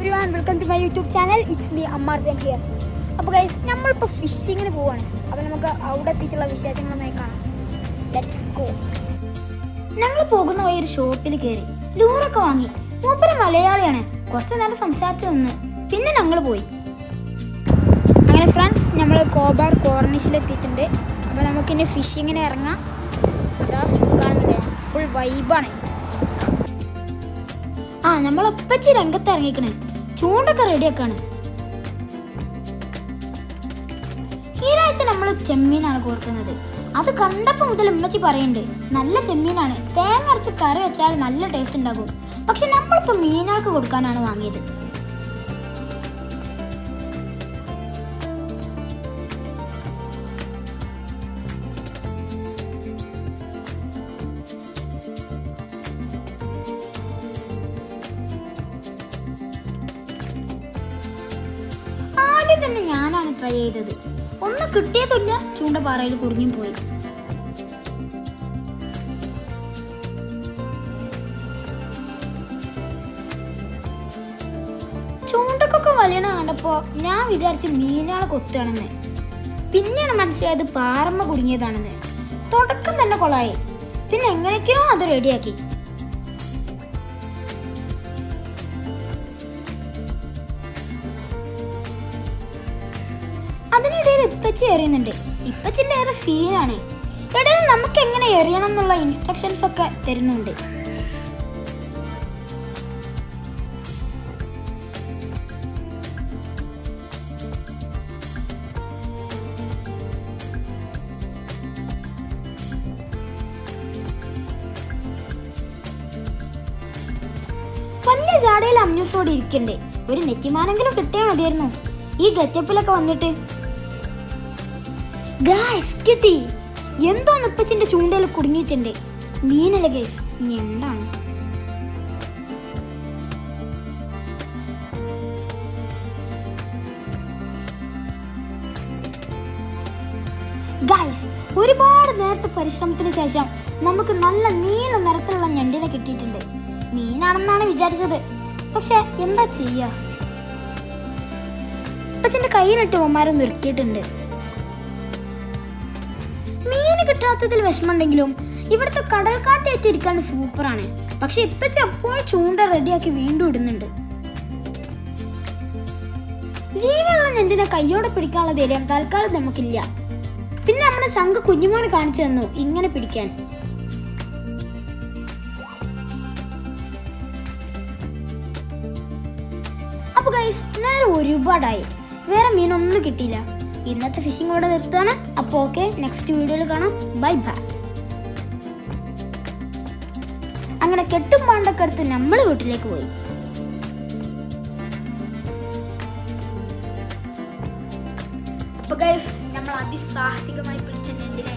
everyone, welcome to my YouTube channel. It's me Ammar Zain here. അപ്പോൾ guys നമ്മളിപ്പോൾ ഫിഷിങ്ങിന് പോവാണ്. അപ്പോൾ നമുക്ക് അവിടെ എത്തിയിട്ടുള്ള വിശേഷങ്ങളൊന്നും കാണാം. Let's go. ഞങ്ങൾ പോകുന്ന വഴി ഒരു ഷോപ്പിൽ കയറി ലൂറൊക്കെ വാങ്ങി. മൂപ്പര് മലയാളിയാണ്. കുറച്ച് നേരം സംസാരിച്ച് നിന്ന് പിന്നെ ഞങ്ങൾ പോയി. അങ്ങനെ ഫ്രണ്ട്സ് നമ്മൾ കോബാർ കോർണിഷിലെത്തിയിട്ടുണ്ട്. അപ്പോൾ നമുക്കിനി ഫിഷിങ്ങിന് ഇറങ്ങാം. അതാ കാണുന്നില്ലേ, ഫുൾ വൈബാണ്. നമ്മളൊപ്പച്ചി രംഗത്ത് ഇറങ്ങിക്കണേ, ചൂണ്ടൊക്കെ റെഡിയാക്കാണ്. ഈരായിട്ട് നമ്മൾ ചെമ്മീനാണ് കോർക്കുന്നത്. അത് കണ്ടപ്പോൾ മുതൽ ഉമ്മച്ചി പറയുന്നുണ്ട് നല്ല ചെമ്മീനാണ്, തേങ്ങ അരച്ച് കറി വെച്ചാൽ നല്ല ടേസ്റ്റ് ഉണ്ടാകും. പക്ഷെ നമ്മളിപ്പോൾ മീനുകൾക്ക് കൊടുക്കാനാണ് വാങ്ങിയത്. തന്നെ ഞാനാണ് ട്രൈ ചെയ്തത്. ഒന്നും കിട്ടിയതില്ല, ചൂണ്ടപ്പാറയിൽ കുടുങ്ങിപ്പോയി. ചൂണ്ടക്കൊക്കെ വലിയണ കണ്ടപ്പോ ഞാൻ വിചാരിച്ച് മീനുകളെ കൊത്തുകയാണെന്ന്. പിന്നെയാണ് മനസ്സിലായത് പാറമ്മ കുടുങ്ങിയതാണെന്ന്. തുടക്കം തന്നെ കൊളായി. പിന്നെ എങ്ങനെയൊക്കെയോ അത് റെഡിയാക്കി. അതിനിടയിൽ ഇപ്പച്ചി എറിയുന്നുണ്ട്. ഇപ്പച്ചിന്റെ ഏറെ സീനാണ്. ഇടയിൽ നമുക്ക് എങ്ങനെ എറിയണം എന്നുള്ള ഇൻസ്ട്രക്ഷൻസ് ഒക്കെ തരുന്നുണ്ട്. വലിയ ജാടയിൽ അമ്യൂസോടെ ഇരിക്കണ്ടേ, ഒരു നെറ്റിമാനെങ്കിലും കിട്ടിയാൽ മതിയായിരുന്നു. ഈ ഗെറ്റപ്പിലൊക്കെ വന്നിട്ട് ഗായ്സ് കിട്ടി. എന്തോ നിപ്പച്ചിന്റെ ചൂണ്ടയിൽ കുടുങ്ങിയിട്ടുണ്ട്. മീനല്ല ഗൈസ്, ഞണ്ടാണ്. ഗായ്സ് ഒരുപാട് നേരത്തെ പരിശ്രമത്തിന് ശേഷം നമുക്ക് നല്ല നീല നിറത്തിലുള്ള ഞണ്ടിനെ കിട്ടിയിട്ടുണ്ട്. മീനാണെന്നാണ് വിചാരിച്ചത്, പക്ഷെ എന്താ ചെയ്യാ, ഇപ്പച്ചിന്റെ കയ്യിലിട്ട് ഒമാരും നിർത്തിയിട്ടുണ്ട്. മീന് കിട്ടാത്തതിൽ വിഷമമുണ്ടെങ്കിലും ഇവിടുത്തെ കടൽക്കാറ്റേറ്റിരിക്കാൻ സൂപ്പറാണ്. പക്ഷെ ഇപ്പച്ചി അപ്പോൾ ചൂണ്ട റെഡിയാക്കി വീണ്ടും ഇടുന്നുണ്ട്. ജീവനുള്ള ഞണ്ടിനെ കയ്യോടെ പിടിക്കാനുള്ള ധൈര്യം തൽക്കാലം നമുക്കില്ല. പിന്നെ നമ്മുടെ ചങ്ക കുഞ്ഞുമോനെ കാണിച്ചു തന്നു ഇങ്ങനെ പിടിക്കാൻ. അപ്പൊ ഗൈസ് നേരെ ഒരുപാടായി, വേറെ മീനൊന്നും കിട്ടിയില്ല. ഇന്നത്തെ ഫിഷിംഗ് ഇവിടെ നിർത്തുകയാണ്. അപ്പോൾ ഓക്കെ, നെക്സ്റ്റ് വീഡിയോയിൽ കാണാം. Bye bye. അങ്ങനെ കെട്ടും പാണ്ടൊക്കെ എടുത്ത് നമ്മൾ വീട്ടിലേക്ക് പോയി. അപ്പോൾ ഗൈസ് നമ്മൾ അതിസാഹസികമായി പിടിച്ച ഞണ്ടിനെ